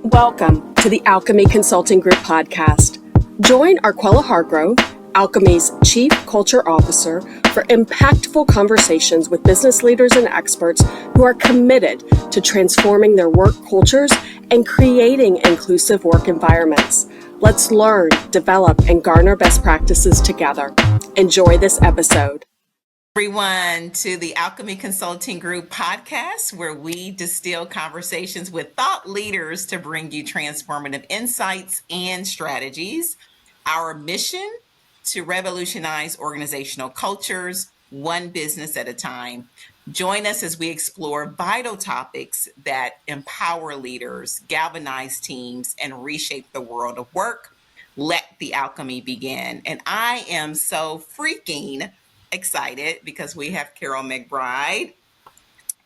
Welcome to the Alchemy Consulting Group podcast. Join Arquella Hargrove, Alchemy's Chief Culture Officer, for impactful conversations with business leaders and experts who are committed to transforming their work cultures and creating inclusive work environments. Let's learn, develop, and garner best practices together. Enjoy this episode. Everyone to the Alchemy Consulting Group podcast, where we distill conversations with thought leaders to bring you transformative insights and strategies. Our mission to revolutionize organizational cultures, one business at a time. Join us as we explore vital topics that empower leaders, galvanize teams, and reshape the world of work. Let the alchemy begin. And I am so freaking excited because we have Carol McBride,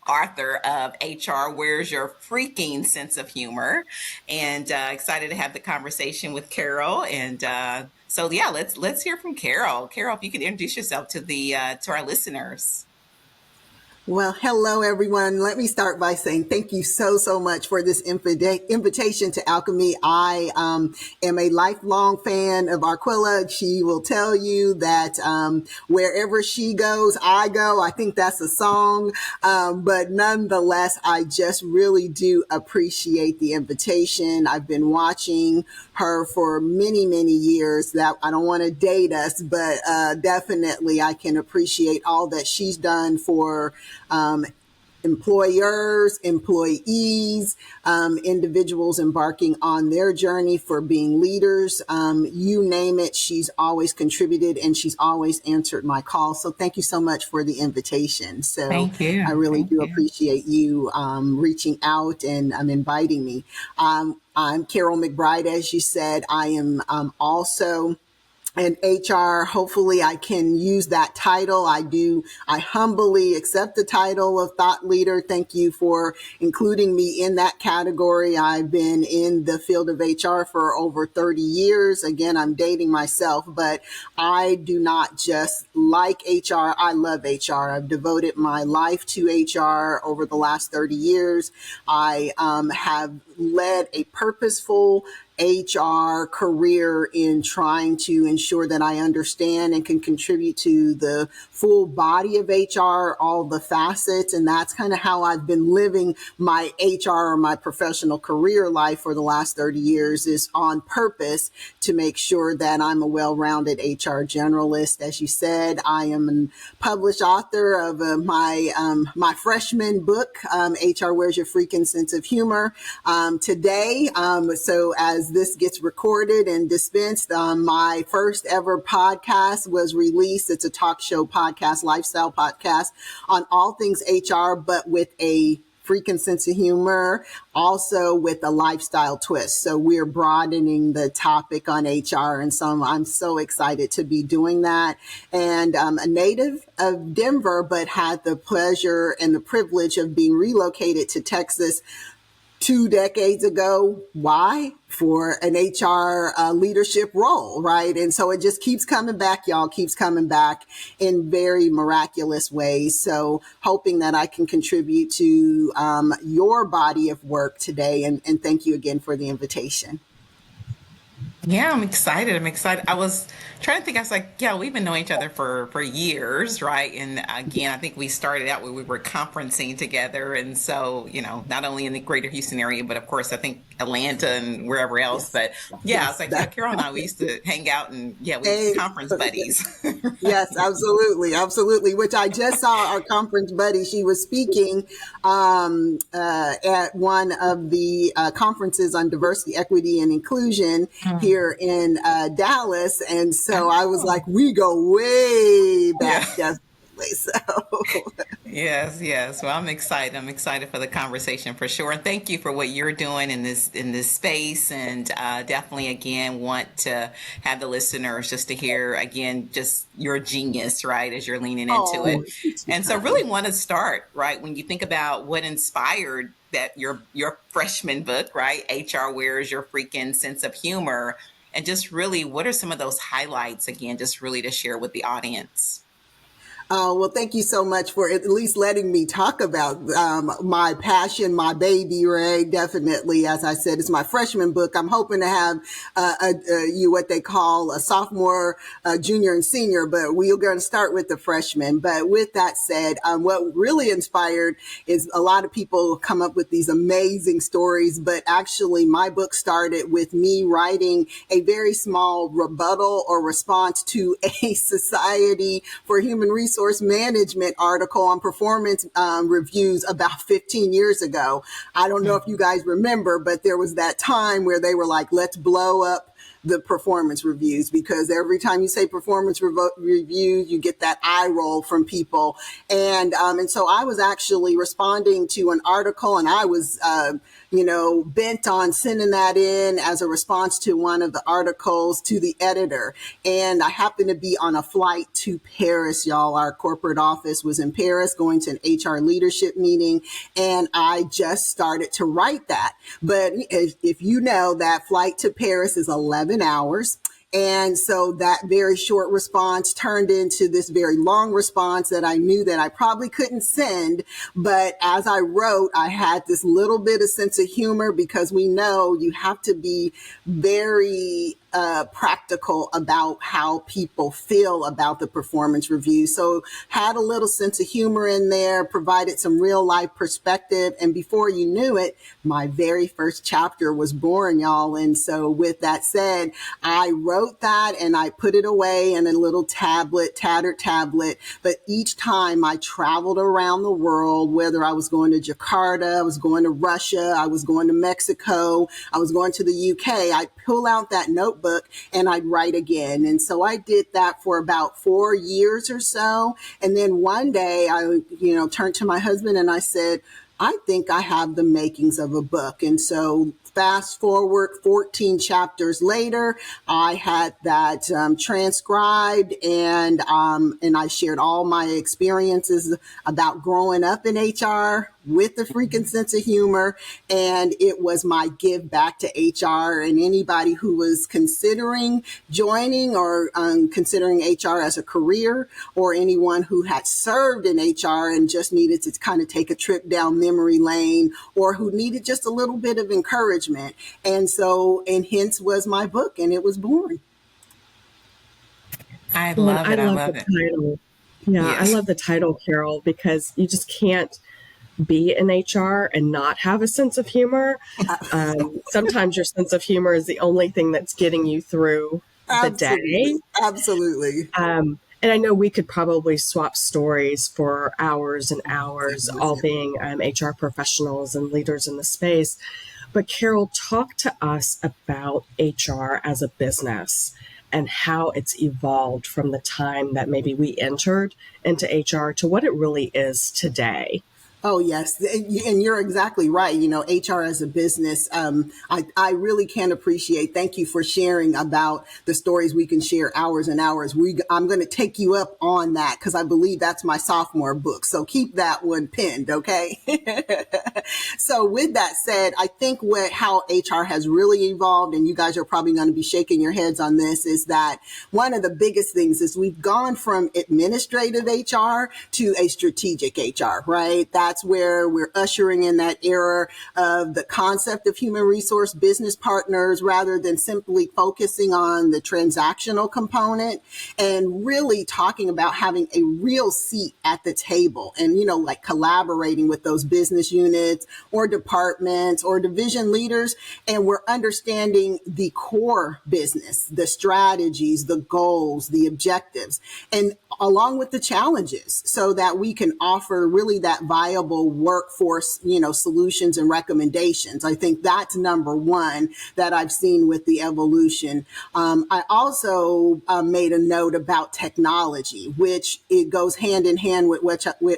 author of HR, Where's Your Freaking Sense of Humor? And excited to have the conversation with Carol. And let's hear from Carol. Carol, if you could introduce yourself to to our listeners. Well, hello, everyone. Let me start by saying thank you so much for this invitation to Alchemy. I am a lifelong fan of Arquella. She will tell you that wherever she goes, I go. I think that's a song. But nonetheless, I just really do appreciate the invitation. I've been watching her for many years. That I don't want to date us, but definitely I can appreciate all that she's done for employers, employees, individuals embarking on their journey for being leaders. You name it, she's always contributed and she's always answered my call. So thank you so much for the invitation. So Thank you. I really do appreciate you reaching out and inviting me. I'm Carol McBride, as you said. I am also and HR, hopefully I can use that title. I humbly accept the title of thought leader. Thank you for including me in that category. I've been in the field of HR for over 30 years. Again, I'm dating myself, but I do not just like HR. I love HR. I've devoted my life to HR over the last 30 years. I have led a purposeful HR career in trying to ensure that I understand and can contribute to the full body of HR, all the facets. And that's kind of how I've been living my HR or my professional career life for the last 30 years, is on purpose to make sure that I'm a well-rounded HR generalist. As you said, I am a published author of my freshman book, HR, Where's Your Freaking Sense of Humor? Today, so as this gets recorded and dispensed, my first ever podcast was released. It's a talk show podcast, lifestyle podcast on all things HR, but with a freaking sense of humor, also with a lifestyle twist. So we're broadening the topic on HR. And so I'm so excited to be doing that. And I'm a native of Denver, but had the pleasure and the privilege of being relocated to Texas 2 decades ago. Why? For an HR leadership role, right? And so it just keeps coming back, y'all, keeps coming back in very miraculous ways. So hoping that I can contribute to your body of work today. And thank you again for the invitation. Yeah, I'm excited. I was trying to think. I was like, yeah, we've been knowing each other for years, right? And again, I think we started out when we were conferencing together. And so, not only in the greater Houston area, but of course, I think Atlanta and wherever else. But yeah, it's like, yeah, Carol and I, we used to hang out and we were conference buddies. Yes, absolutely. Which I just saw our conference buddy. She was speaking at one of the conferences on diversity, equity, and inclusion here in Dallas. And so I was like, we go way back. Yeah. So yes. Well, I'm excited for the conversation for sure. And thank you for what you're doing in this space. And definitely, again, want to have the listeners just to hear again just your genius, right, as you're leaning into it. And so, really want to start right when you think about what inspired that your freshman book, right, HR, Where's Your Freaking Sense of Humor, and just really what are some of those highlights again, just really to share with the audience. Well, thank you so much for at least letting me talk about my passion, my baby, Ray. Definitely, as I said, it's my freshman book. I'm hoping to have what they call a sophomore, junior, and senior, but we're going to start with the freshman. But with that said, what really inspired is a lot of people come up with these amazing stories, but actually my book started with me writing a very small rebuttal or response to a Society for Human Resource Management article on performance reviews about 15 years ago. I don't know if you guys remember, but there was that time where they were like, let's blow up the performance reviews, because every time you say performance reviews, you get that eye roll from people. And so I was actually responding to an article, and I was, bent on sending that in as a response to one of the articles to the editor. And I happened to be on a flight to Paris, y'all. Our corporate office was in Paris going to an HR leadership meeting. And I just started to write that. But if you know, that flight to Paris is 11 hours. And so that very short response turned into this very long response that I knew that I probably couldn't send. But as I wrote, I had this little bit of sense of humor, because we know you have to be very practical about how people feel about the performance review. So had a little sense of humor in there, provided some real life perspective. And before you knew it, my very first chapter was born, y'all. And so with that said, I wrote that and I put it away in a little tattered tablet. But each time I traveled around the world, whether I was going to Jakarta, I was going to Russia, I was going to Mexico, I was going to the UK, I'd pull out that notebook and I'd write again. And so I did that for about 4 years or so. And then one day I, turned to my husband and I said, I think I have the makings of a book. And so fast forward 14 chapters later, I had that transcribed, and I shared all my experiences about growing up in HR with a freaking sense of humor. And it was my give back to HR, and anybody who was considering joining or considering HR as a career, or anyone who had served in HR and just needed to kind of take a trip down memory lane, or who needed just a little bit of encouragement. And hence was my book, and it was born. I love it. I love the it. title. Yeah, Yes. I love the title, Carol, because you just can't be in HR and not have a sense of humor. Sometimes your sense of humor is the only thing that's getting you through the day. Absolutely. And I know we could probably swap stories for hours and hours, all being HR professionals and leaders in the space. But Carol, talk to us about HR as a business and how it's evolved from the time that maybe we entered into HR to what it really is today. Oh, yes. And you're exactly right. HR as a business, I really can appreciate. Thank you for sharing about the stories. We can share hours and hours. I'm going to take you up on that, because I believe that's my sophomore book. So keep that one pinned. OK. So with that said, I think how HR has really evolved, and you guys are probably going to be shaking your heads on this, is that one of the biggest things is we've gone from administrative HR to a strategic HR, right? That's where we're ushering in that era of the concept of human resource business partners, rather than simply focusing on the transactional component, and really talking about having a real seat at the table, and, like collaborating with those business units or departments or division leaders. And we're understanding the core business, the strategies, the goals, the objectives, and along with the challenges, so that we can offer really that viable workforce, solutions and recommendations. I think that's number one that I've seen with the evolution. I also made a note about technology, which it goes hand in hand with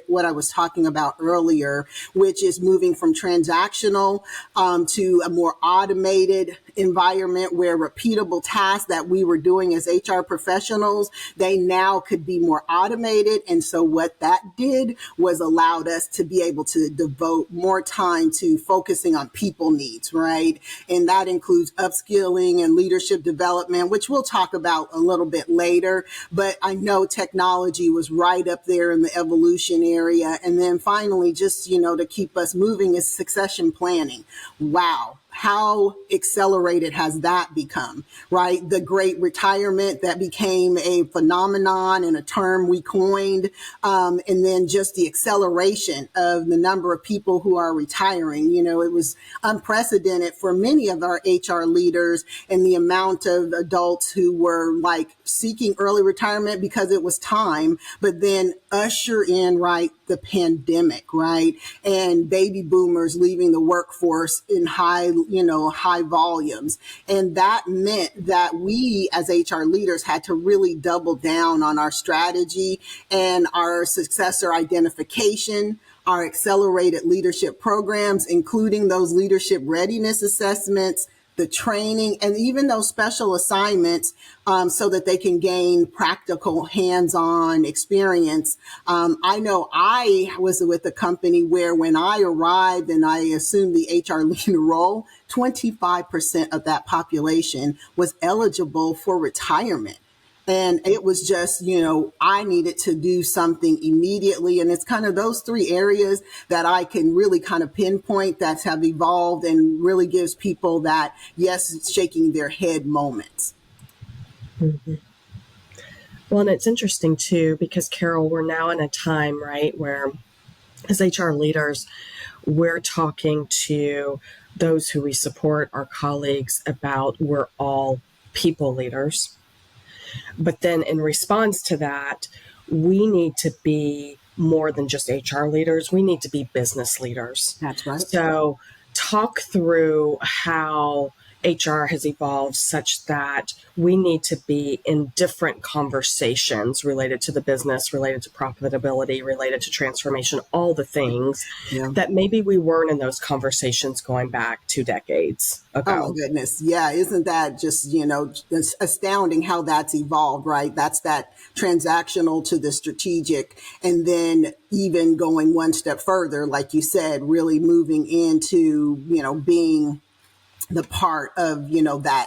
what I was talking about earlier, which is moving from transactional to a more automated environment, where repeatable tasks that we were doing as HR professionals, they now could be more automated. And so what that did was allowed us to be be able to devote more time to focusing on people needs, right? And that includes upskilling and leadership development, which we'll talk about a little bit later. But I know technology was right up there in the evolution area. And then finally, just, to keep us moving is succession planning. Wow. How accelerated has that become, right? The great retirement that became a phenomenon and a term we coined. And then just the acceleration of the number of people who are retiring. It was unprecedented for many of our HR leaders, and the amount of adults who were like seeking early retirement because it was time, but then usher in, right, the pandemic, right? And baby boomers leaving the workforce in high volumes. And that meant that we as HR leaders had to really double down on our strategy and our successor identification, our accelerated leadership programs, including those leadership readiness assessments, the training, and even those special assignments, so that they can gain practical hands-on experience. I know I was with a company where when I arrived and I assumed the HR leader role, 25% of that population was eligible for retirement. And it was just, I needed to do something immediately. And it's kind of those three areas that I can really kind of pinpoint that have evolved and really gives people that, yes, it's shaking their head moments. Mm-hmm. Well, and it's interesting too, because Carol, we're now in a time, right, where as HR leaders, we're talking to those who we support, our colleagues, about we're all people leaders. But then in response to that, we need to be more than just HR leaders. We need to be business leaders. That's right. So talk through how HR has evolved such that we need to be in different conversations related to the business, related to profitability, related to transformation, all the things that maybe we weren't in those conversations going back 2 decades ago. Oh, my goodness. Yeah. Isn't that just, it's astounding how that's evolved, right? That's that transactional to the strategic. And then even going one step further, like you said, really moving into, being the part of, that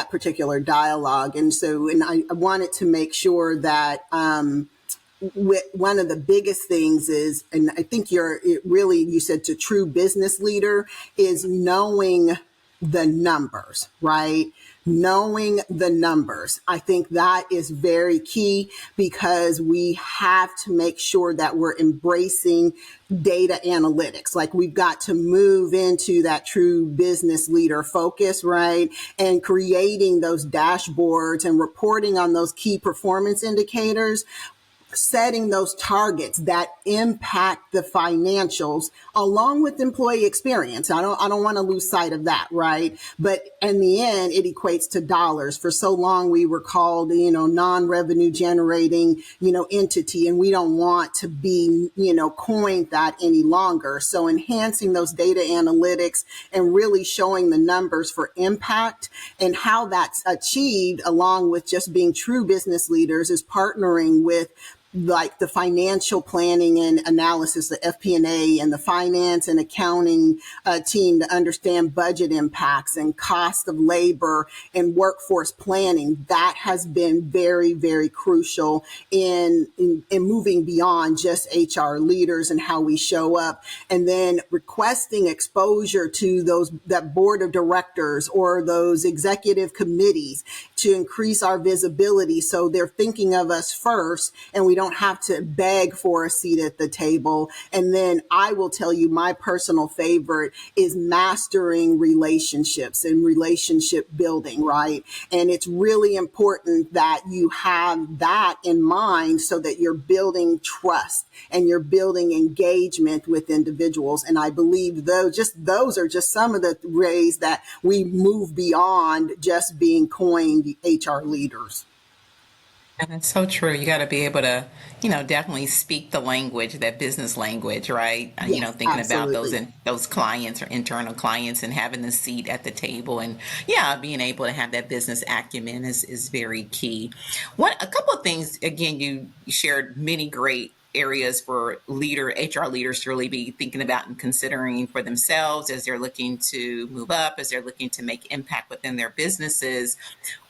particular dialogue. And so, and I wanted to make sure that, one of the biggest things is, and I think you said to true business leader is knowing the numbers, right? Knowing the numbers. I think that is very key because we have to make sure that we're embracing data analytics. Like we've got to move into that true business leader focus, right? And creating those dashboards and reporting on those key performance indicators, setting those targets that impact the financials along with employee experience. I don't want to lose sight of that, right? But in the end, it equates to dollars. For so long, we were called, non-revenue generating, entity, and we don't want to be, coined that any longer. So enhancing those data analytics and really showing the numbers for impact and how that's achieved along with just being true business leaders is partnering with like the financial planning and analysis, the FP&A and the finance and accounting team to understand budget impacts and cost of labor and workforce planning. That has been very, very crucial in moving beyond just HR leaders and how we show up. And then requesting exposure to that board of directors or those executive committees to increase our visibility so they're thinking of us first and we don't have to beg for a seat at the table. And then I will tell you my personal favorite is mastering relationships and relationship building, right? And it's really important that you have that in mind so that you're building trust and you're building engagement with individuals. And I believe those are just some of the ways that we move beyond just being coined HR leaders. And it's so true. You got to be able to, definitely speak the language, that business language, right? Yes, thinking absolutely. about those clients or internal clients and having the seat at the table, and being able to have that business acumen is very key. A couple of things. Again, you shared many great areas for HR leaders to really be thinking about and considering for themselves as they're looking to move up, as they're looking to make impact within their businesses.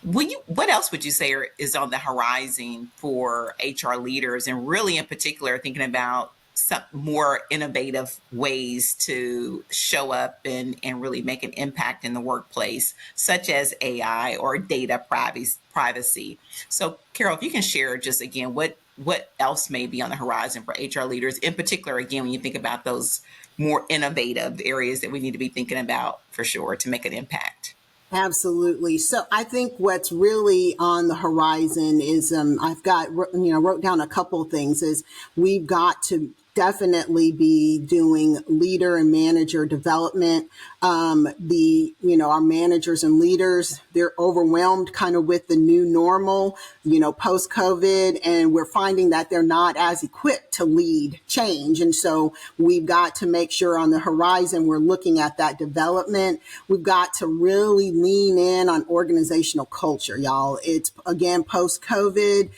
What else would you say is on the horizon for HR leaders, and really in particular thinking about some more innovative ways to show up and really make an impact in the workplace, such as AI or data privacy? So, Carol, if you can share just again what else may be on the horizon for HR leaders, in particular, again, when you think about those more innovative areas that we need to be thinking about for sure to make an impact. Absolutely. So I think what's really on the horizon is I've got, wrote down a couple of things is we've got to definitely be doing leader and manager development. Our managers and leaders, they're overwhelmed kind of with the new normal, post COVID, and we're finding that they're not as equipped to lead change. And so we've got to make sure on the horizon, we're looking at that development. We've got to really lean in on organizational culture, y'all. It's again, post COVID,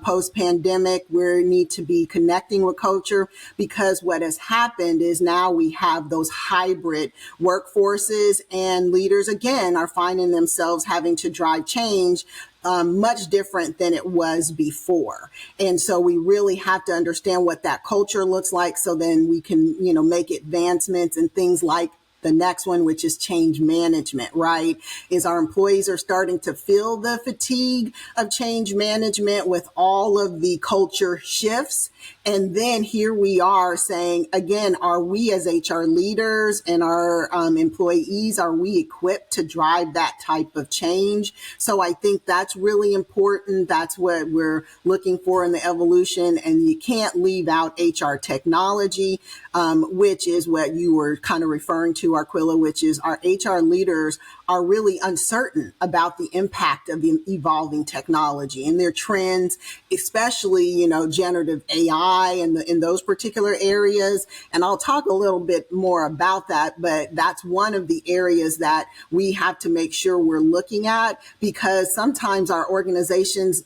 post pandemic, we need to be connecting with culture, because what has happened is now we have those hybrid workforces, and leaders again are finding themselves having to drive change much different than it was before. And so we really have to understand what that culture looks like, so then we can, make advancements and things like the next one, which is change management, right? Is our employees are starting to feel the fatigue of change management with all of the culture shifts. And then here we are saying, again, are we as HR leaders and our employees, are we equipped to drive that type of change? So I think that's really important. That's what we're looking for in the evolution. And you can't leave out HR technology, which is what you were kind of referring to, Arquella, which is our HR leaders are really uncertain about the impact of the evolving technology and their trends, especially, generative AI and in those particular areas. And I'll talk a little bit more about that, but that's one of the areas that we have to make sure we're looking at, because sometimes our organizations,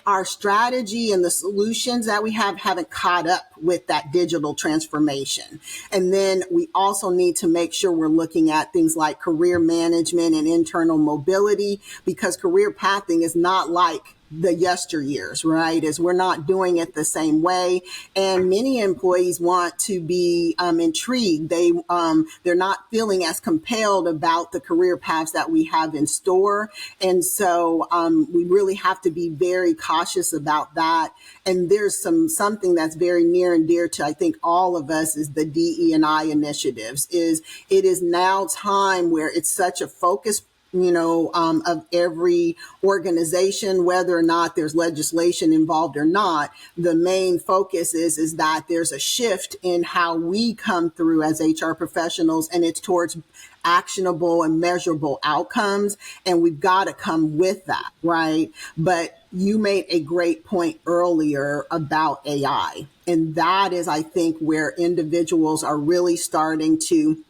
our strategy and the solutions that we have haven't caught up with that digital transformation. And then we also need to make sure we're looking at things like career management and internal mobility, because career pathing is not like the yesteryears, right? As we're not doing it the same way. And many employees want to be intrigued. They're not feeling as compelled about the career paths that we have in store. And so we really have to be very cautious about that. And there's something that's very near and dear to, I think, all of us, is the DE&I initiatives. It is now time where it's such a focus of every organization, whether or not there's legislation involved or not. The main focus is that there's a shift in how we come through as HR professionals, and it's towards actionable and measurable outcomes. And we've got to come with that, right? But you made a great point earlier about AI. And that is, I think, where individuals are really starting to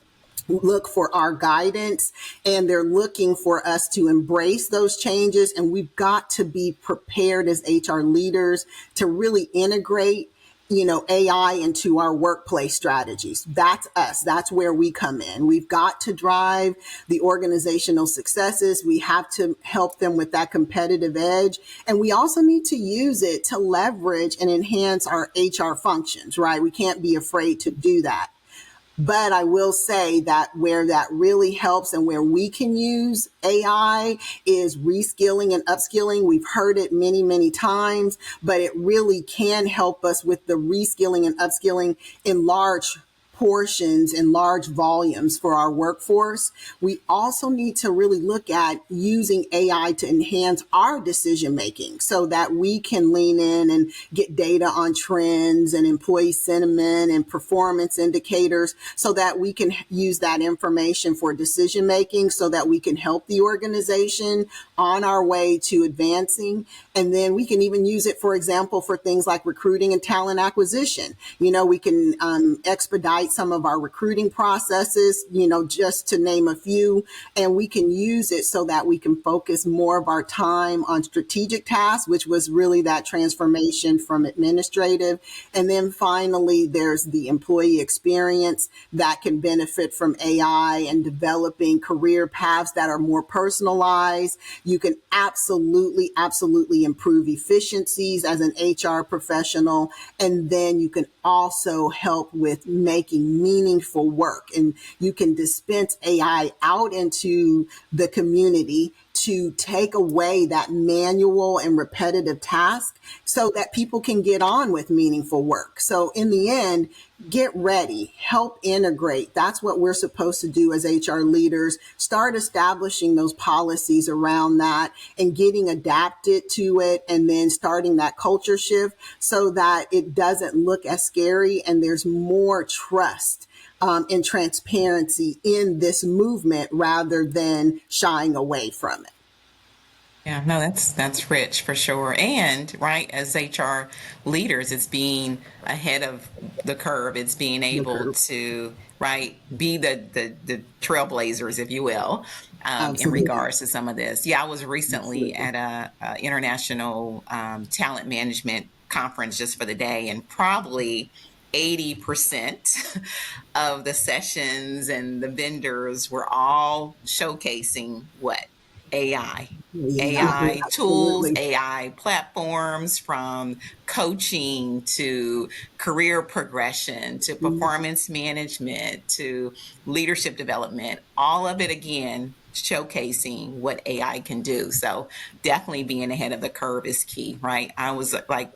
look for our guidance, and they're looking for us to embrace those changes. And we've got to be prepared as HR leaders to really integrate AI into our workplace strategies. That's us. That's where we come in. We've got to drive the organizational successes. We have to help them with that competitive edge. And we also need to use it to leverage and enhance our HR functions, right? We can't be afraid to do that. But I will say that where that really helps and where we can use AI is reskilling and upskilling. We've heard it many, many times, but it really can help us with the reskilling and upskilling in large portions in large volumes for our workforce. We also need to really look at using AI to enhance our decision making so that we can lean in and get data on trends and employee sentiment and performance indicators so that we can use that information for decision making so that we can help the organization on our way to advancing. And then we can even use it, for example, for things like recruiting and talent acquisition. We can expedite some of our recruiting processes, just to name a few, and we can use it so that we can focus more of our time on strategic tasks, which was really that transformation from administrative. And then finally, there's the employee experience that can benefit from AI and developing career paths that are more personalized. You can absolutely improve efficiencies as an HR professional. And then you can also help with making meaningful work. And you can dispense AI out into the community to take away that manual and repetitive task so that people can get on with meaningful work. So in the end, get ready, help integrate. That's what we're supposed to do as HR leaders. Start establishing those policies around that and getting adapted to it, and then starting that culture shift so that it doesn't look as scary and there's more trust and transparency in this movement rather than shying away from it. Yeah, no, that's rich for sure. And right, as HR leaders, it's being ahead of the curve. It's being able to be the trailblazers, if you will, in regards to some of this. Yeah, I was recently at a international talent management conference just for the day, and probably 80% of the sessions and the vendors were all showcasing what? AI. AI tools, AI platforms, from coaching to career progression to performance management to leadership development, all of it again showcasing what AI can do. So definitely being ahead of the curve is key, right? I was like,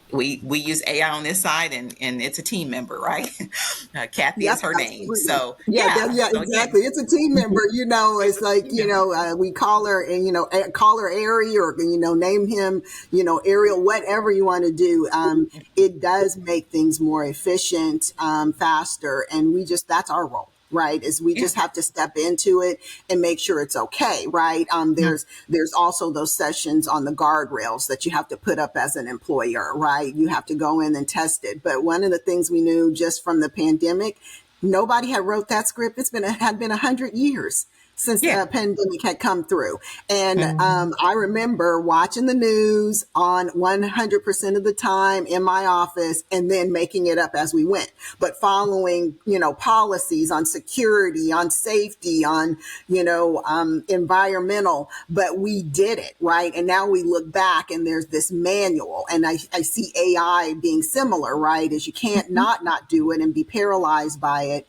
we use AI on this side, and it's a team member, right? Kathy is her name. So exactly. It's a team member. It's like we call her and call her Ari, or name him Ariel, whatever you want to do. It does make things more efficient, faster, and that's our role. Right. Is we just have to step into it and make sure it's okay. Right. There's also those sessions on the guardrails that you have to put up as an employer. Right. You have to go in and test it. But one of the things we knew just from the pandemic, nobody had wrote that script. Had been 100 years since the pandemic had come through. And I remember watching the news on 100% of the time in my office and then making it up as we went. But following, policies on security, on safety, on, environmental, but we did it, right? And now we look back and there's this manual, and I see AI being similar, right? Is you can't not do it and be paralyzed by it.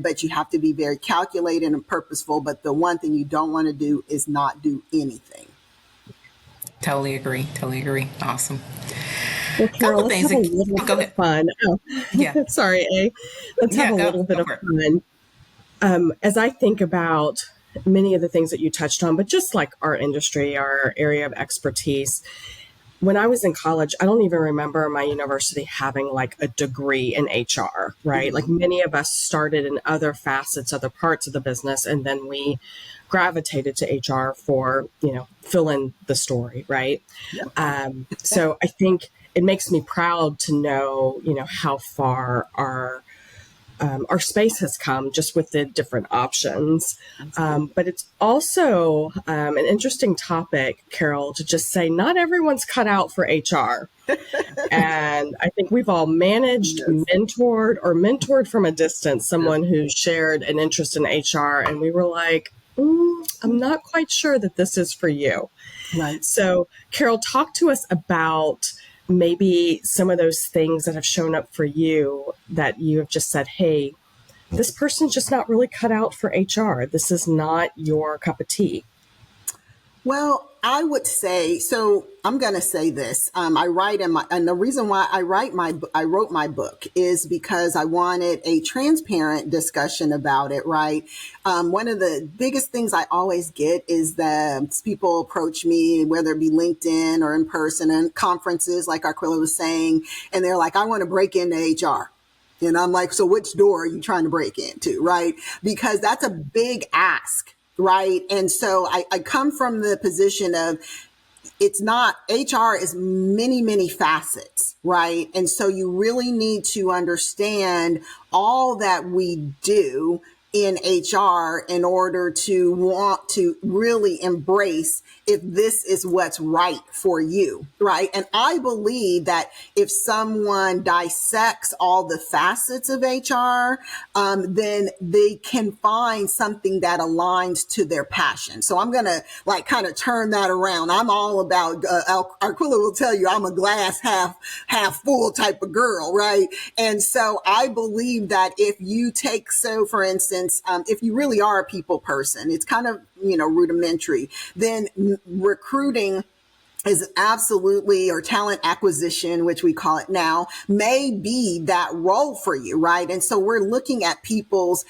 But you have to be very calculated and purposeful. But the one thing you don't want to do is not do anything. Totally agree. Awesome. Well, Carol, let's have a little bit of fun. Oh, yeah. Sorry, A. Let's have a little bit of fun. As I think about many of the things that you touched on, but just like our industry, our area of expertise, when I was in college, I don't even remember my university having like a degree in HR, right? Like many of us started in other facets, other parts of the business, and then we gravitated to HR for, fill in the story, right? Yep. So I think it makes me proud to know, how far our space has come just with the different options. But it's also an interesting topic, Carol, to just say not everyone's cut out for HR. And I think we've all managed, mentored from a distance, someone who shared an interest in HR. And we were like, I'm not quite sure that this is for you. Right. So, Carol, talk to us about maybe some of those things that have shown up for you that you have just said, hey, this person's just not really cut out for HR. This is not your cup of tea. Well, I would say, so I'm going to say this. And the reason why I wrote my book is because I wanted a transparent discussion about it, right? One of the biggest things I always get is that people approach me, whether it be LinkedIn or in person and conferences, like Arquella was saying, and they're like, I want to break into HR. And I'm like, so which door are you trying to break into, right? Because that's a big ask. Right. And so I come from the position of, it's not, HR is many, many facets, right? And so you really need to understand all that we do in HR in order to want to really embrace if this is what's right for you, right? And I believe that if someone dissects all the facets of HR, then they can find something that aligns to their passion. So I'm going to kind of turn that around. I'm all about, Arquella will tell you I'm a glass half full type of girl, right? And so I believe that if you take, so for instance, if you really are a people person, it's kind of, rudimentary, then recruiting is absolutely, or talent acquisition, which we call it now, may be that role for you, right? And so we're looking at people's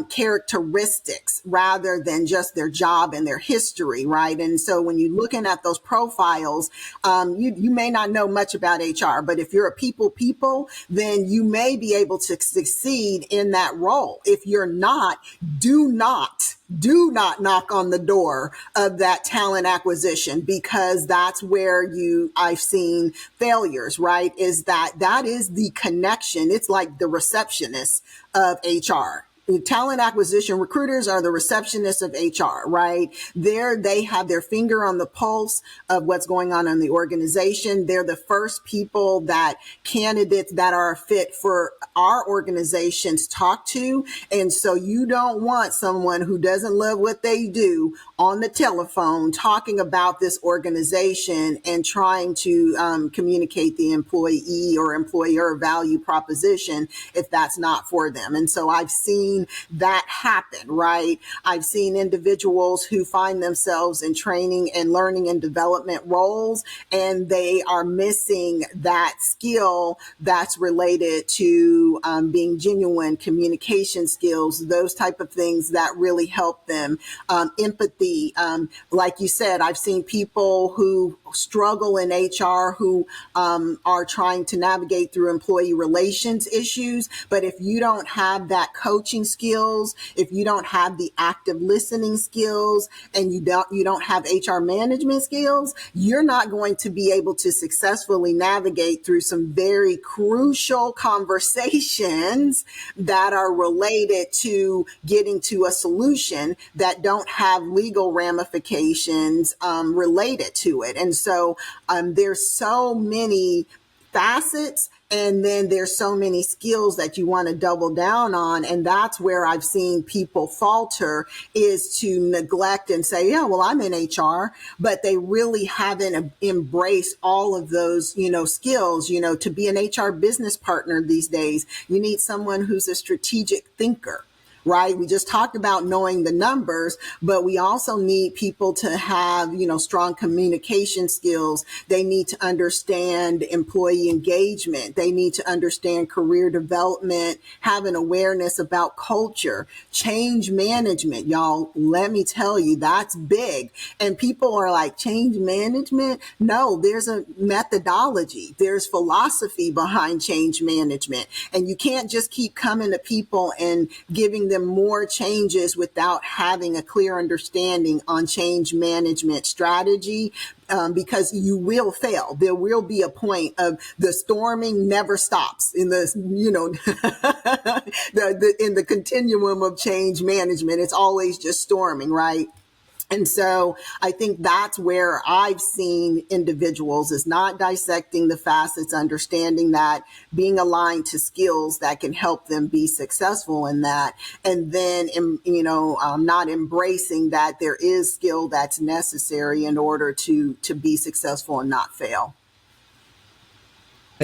characteristics rather than just their job and their history, right? And so when you're looking at those profiles, you may not know much about HR, but if you're a people, then you may be able to succeed in that role. If you're not, do not knock on the door of that talent acquisition, because that's where I've seen failures, right? Is that is the connection. It's like the receptionist of HR. Talent acquisition recruiters are the receptionists of HR, right? They have their finger on the pulse of what's going on in the organization. They're the first people that candidates that are a fit for our organizations talk to. And so you don't want someone who doesn't love what they do on the telephone talking about this organization and trying to communicate the employee or employer value proposition if that's not for them. And so I've seen that happen, right? I've seen individuals who find themselves in training and learning and development roles, and they are missing that skill that's related to being genuine, communication skills, those type of things that really help them. Empathy. Like you said, I've seen people who struggle in HR who are trying to navigate through employee relations issues. But if you don't have that coaching skills, if you don't have the active listening skills, and you don't have HR management skills, you're not going to be able to successfully navigate through some very crucial conversations that are related to getting to a solution that don't have legal ramifications related to it. And so there's so many facets, and then there's so many skills that you want to double down on. And that's where I've seen people falter, is to neglect and say, yeah, well, I'm in HR, but they really haven't embraced all of those, skills. To be an HR business partner these days, you need someone who's a strategic thinker. Right? We just talked about knowing the numbers, but we also need people to have, strong communication skills. They need to understand employee engagement. They need to understand career development, have an awareness about culture, change management. Y'all, let me tell you, that's big. And people are like, change management? No, there's a methodology. There's philosophy behind change management. And you can't just keep coming to people and giving them more changes without having a clear understanding on change management strategy, because you will fail. There will be a point of the storming never stops in the, in the continuum of change management. It's always just storming, right? And so I think that's where I've seen individuals is not dissecting the facets, understanding that, being aligned to skills that can help them be successful in that. And then, not embracing that there is skill that's necessary in order to be successful and not fail.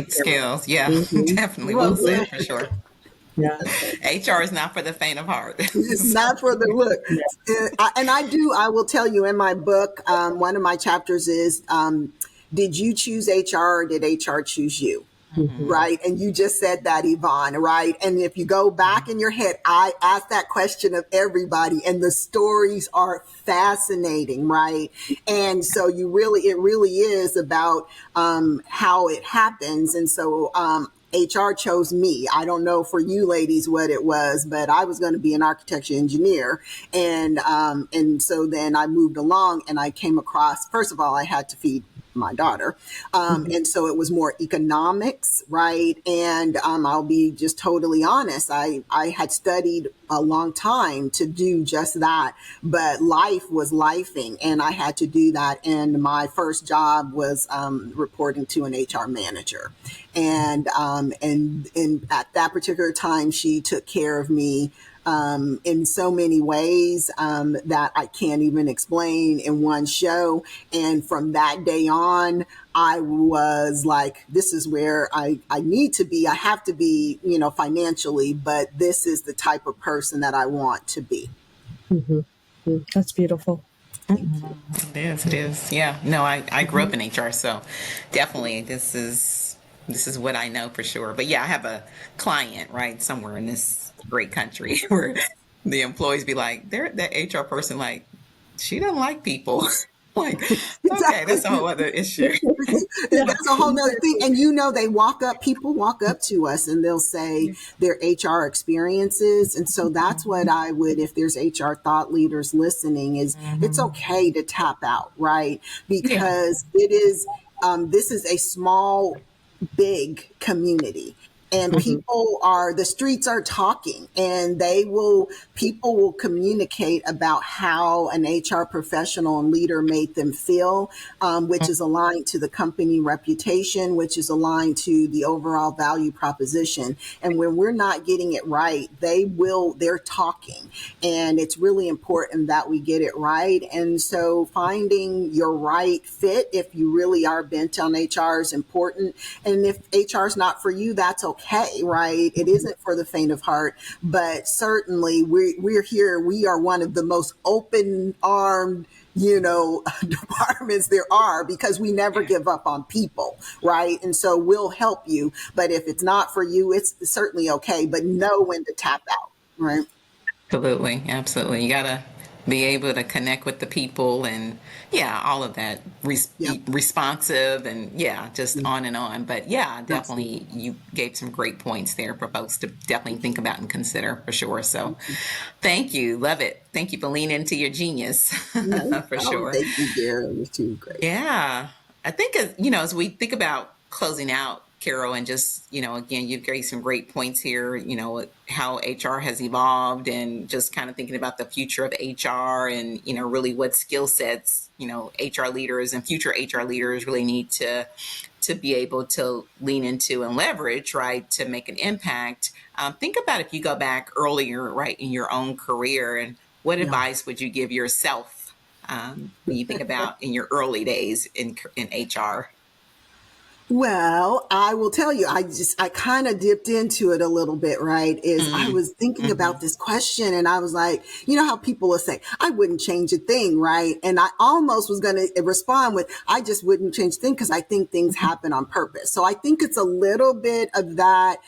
Skills. Yeah, definitely. Well said, for sure. Yeah. HR is not for the faint of heart. It's not for the look. And I will tell you, in my book, one of my chapters is, did you choose HR or did HR choose you? Mm-hmm. Right. And you just said that, Yvonne, right? And if you go back in your head, I asked that question of everybody, and the stories are fascinating, right? And so it really is about how it happens. And so HR chose me. I don't know for you ladies what it was, but I was going to be an architecture engineer. And so then I moved along and I came across, first of all, I had to feed my daughter. And so it was more economics, right? And I'll be just totally honest. I had studied a long time to do just that, but life was lifing and I had to do that. And my first job was reporting to an HR manager. And at that particular time, she took care of me in so many ways that I can't even explain in one show. And from that day on, I was like, this is where I need to be. I have to be, financially, but this is the type of person that I want to be. Mm-hmm. That's beautiful. It is. Yeah. No, I grew up in HR, so definitely this is what I know for sure. But yeah, I have a client, right, somewhere in this great country where the employees be like, that HR person, like, she doesn't like people. Like, Exactly. okay, that's a whole other issue. That's a whole nother thing. And people walk up to us and they'll say their HR experiences. And so that's what I would, if there's HR thought leaders listening, is it's okay to tap out, right? Because it is, this is a small, big community. And the streets are talking and people will communicate about how an HR professional and leader made them feel, which is aligned to the company reputation, which is aligned to the overall value proposition. And when we're not getting it right, they're talking. And it's really important that we get it right. And so finding your right fit, if you really are bent on HR, is important. And if HR is not for you, that's okay. Right. It isn't for the faint of heart, but certainly we're here. We are one of the most open armed, departments there are because we never give up on people. Right. And so we'll help you. But if it's not for you, it's certainly okay. But know when to tap out. Right. Absolutely. Absolutely. You got to be able to connect with the people and all of that, responsive and just on and on. But definitely you gave some great points there for folks to definitely think about and consider for sure. So thank you. Love it. Thank you for leaning into your genius for sure. Thank you, Darren. You're too great. Yeah. I think, as we think about closing out, Carol, and just, again, you've gave some great points here, how HR has evolved and just kind of thinking about the future of HR and, really what skill sets, HR leaders and future HR leaders really need to be able to lean into and leverage, right, to make an impact. Think about if you go back earlier, right, in your own career, and what advice would you give yourself when you think about in your early days in HR? Well, I will tell you, I kind of dipped into it a little bit, right? I was thinking about this question and I was like, how people will say, I wouldn't change a thing, right? And I almost was going to respond with, I just wouldn't change a thing because I think things happen on purpose. So I think it's a little bit of that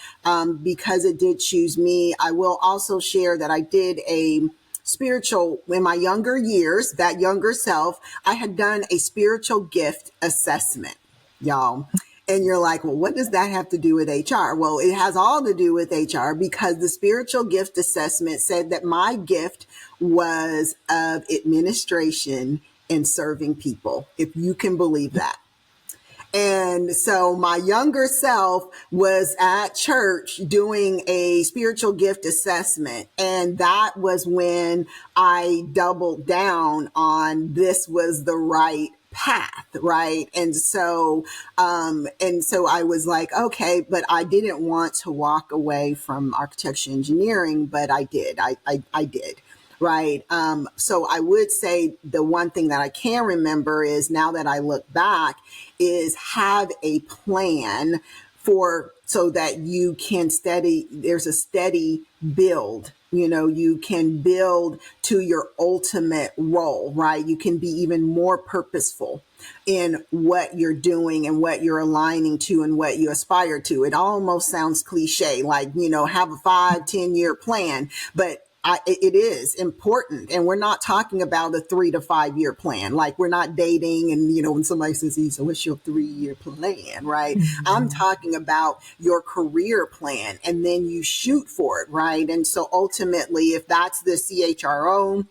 because it did choose me. I will also share that I did a spiritual, in my younger years, that younger self, I had done a spiritual gift assessment, y'all. And you're like, well, what does that have to do with HR? Well, it has all to do with HR because the spiritual gift assessment said that my gift was of administration and serving people, if you can believe that. And so my younger self was at church doing a spiritual gift assessment. And that was when I doubled down on this was the right path, right? And so I was like, okay, but I didn't want to walk away from architecture engineering, but I did. I did. Right. So I would say the one thing that I can remember is now that I look back is have a plan so that you can there's a steady build. You can build to your ultimate role, right? You can be even more purposeful in what you're doing and what you're aligning to and what you aspire to. It almost sounds cliche, like, have a 5-10 year plan, but it is important. And we're not talking about a 3 to 5 year plan. Like, we're not dating and, when somebody says, so what's your 3-year plan, right? Mm-hmm. I'm talking about your career plan, and then you shoot for it, right? And so ultimately, if that's the CHRO,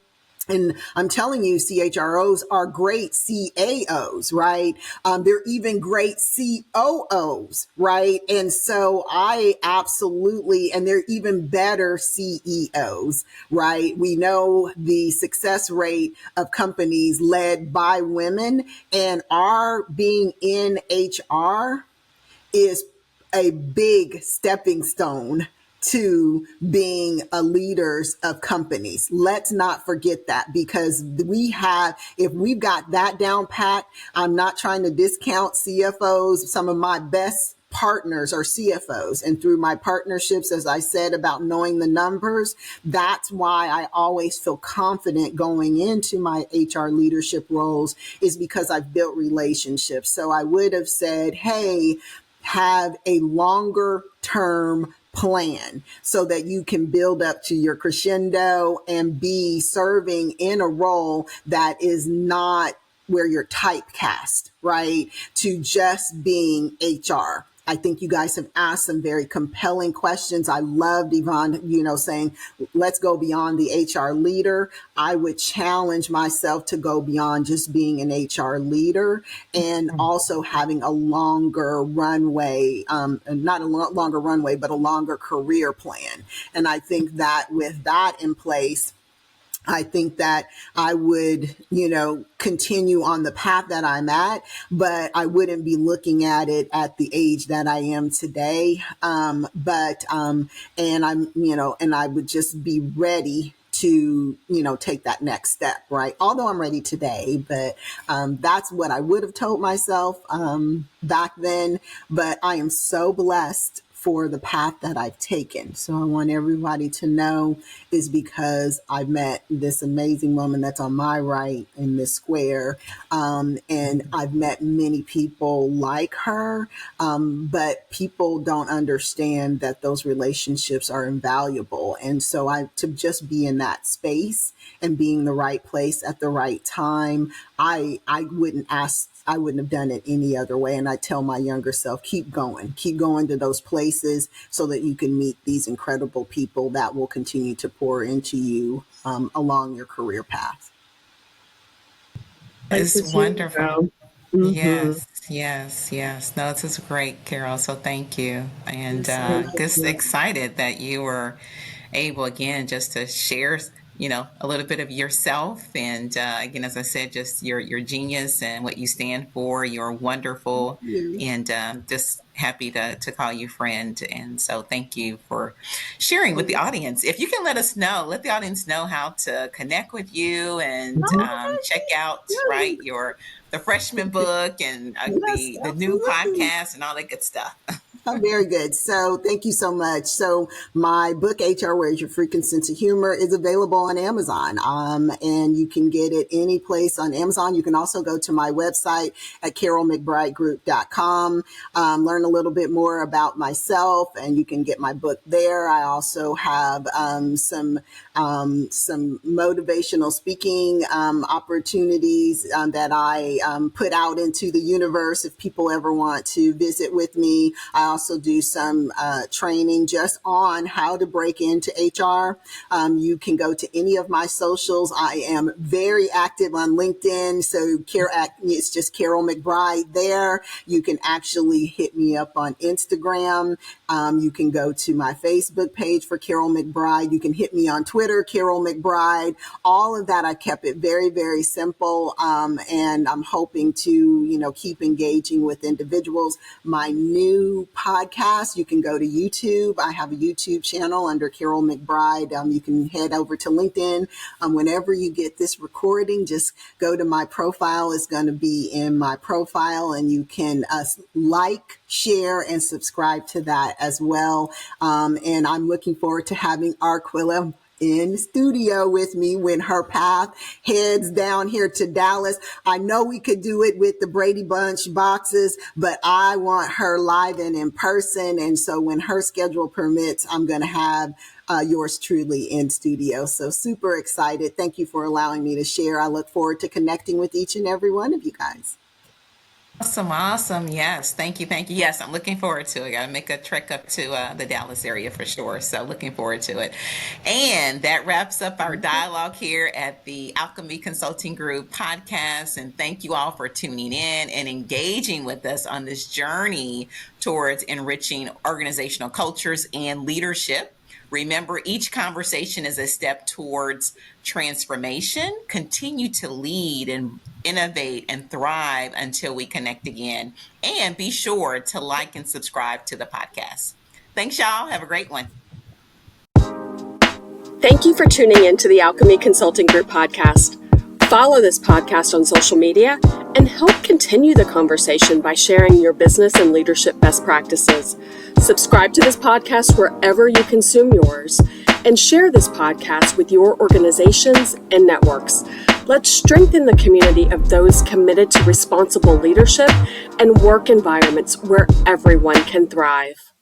and I'm telling you, CHROs are great CAOs, right? They're even great COOs, right? And so I absolutely, and they're even better CEOs, right? We know the success rate of companies led by women, and our being in HR is a big stepping stone to being a leaders of companies. Let's not forget that, because if we've got that down pat, I'm not trying to discount CFOs. Some of my best partners are CFOs. And through my partnerships, as I said, about knowing the numbers, that's why I always feel confident going into my HR leadership roles, is because I've built relationships. So I would have said, hey, have a longer term plan so that you can build up to your crescendo and be serving in a role that is not where you're typecast, right? To just being HR. I think you guys have asked some very compelling questions. I loved Yvonne, saying, let's go beyond the HR leader. I would challenge myself to go beyond just being an HR leader, and also having a longer runway, not a longer runway, but a longer career plan. And I think that with that in place, I think that I would, continue on the path that I'm at, but I wouldn't be looking at it at the age that I am today. And I would just be ready to, take that next step, right? Although I'm ready today, but that's what I would have told myself back then. But I am so blessed for the path that I've taken. So I want everybody to know is because I've met this amazing woman that's on my right in this square. And I've met many people like her, but people don't understand that those relationships are invaluable. And so to just be in that space and being the right place at the right time, I wouldn't have done it any other way. And I tell my younger self, keep going to those places so that you can meet these incredible people that will continue to pour into you along your career path. It's wonderful. Mm-hmm. Yes. No, this is great, Carol. So thank you. And just excited that you were able, again, just to share a little bit of yourself. And again, as I said, just your genius and what you stand for. You're wonderful. And just happy to call you friend. And so thank you for sharing with the audience. If you can let the audience know how to connect with you and check out, right, the freshman book and the new podcast and all that good stuff. Oh, very good. So thank you so much. So my book, HR, Where's Your Freaking Sense of Humor, is available on Amazon. And you can get it any place on Amazon. You can also go to my website at carolmcbridegroup.com, learn a little bit more about myself, and you can get my book there. I also have some motivational speaking opportunities that I put out into the universe if people ever want to visit with me. I also do some training just on how to break into HR. You can go to any of my socials. I am very active on LinkedIn. So it's just Carol McBride there. You can actually hit me up on Instagram. You can go to my Facebook page for Carol McBride. You can hit me on Twitter, Carol McBride. All of that, I kept it very, very simple. And I'm hoping to, keep engaging with individuals. My new podcast, you can go to YouTube. I have a YouTube channel under Carol McBride. You can head over to LinkedIn. Whenever you get this recording, just go to my profile. It's going to be in my profile, and you can like, share, and subscribe to that as well. And I'm looking forward to having Arquella in studio with me when her path heads down here to Dallas. I know we could do it with the Brady Bunch boxes, but I want her live and in person. And so when her schedule permits, I'm going to have yours truly in studio. So super excited. Thank you for allowing me to share. I look forward to connecting with each and every one of you guys. Awesome. Yes. Thank you. Yes, I'm looking forward to it. Got to make a trek up to the Dallas area for sure. So looking forward to it. And that wraps up our dialogue here at the Alchemy Consulting Group podcast. And thank you all for tuning in and engaging with us on this journey towards enriching organizational cultures and leadership. Remember, each conversation is a step towards transformation. Continue to lead and innovate and thrive until we connect again. And be sure to like and subscribe to the podcast. Thanks, y'all. Have a great one. Thank you for tuning in to the Alchemy Consulting Group podcast. Follow this podcast on social media and help continue the conversation by sharing your business and leadership best practices. Subscribe to this podcast wherever you consume yours and share this podcast with your organizations and networks. Let's strengthen the community of those committed to responsible leadership and work environments where everyone can thrive.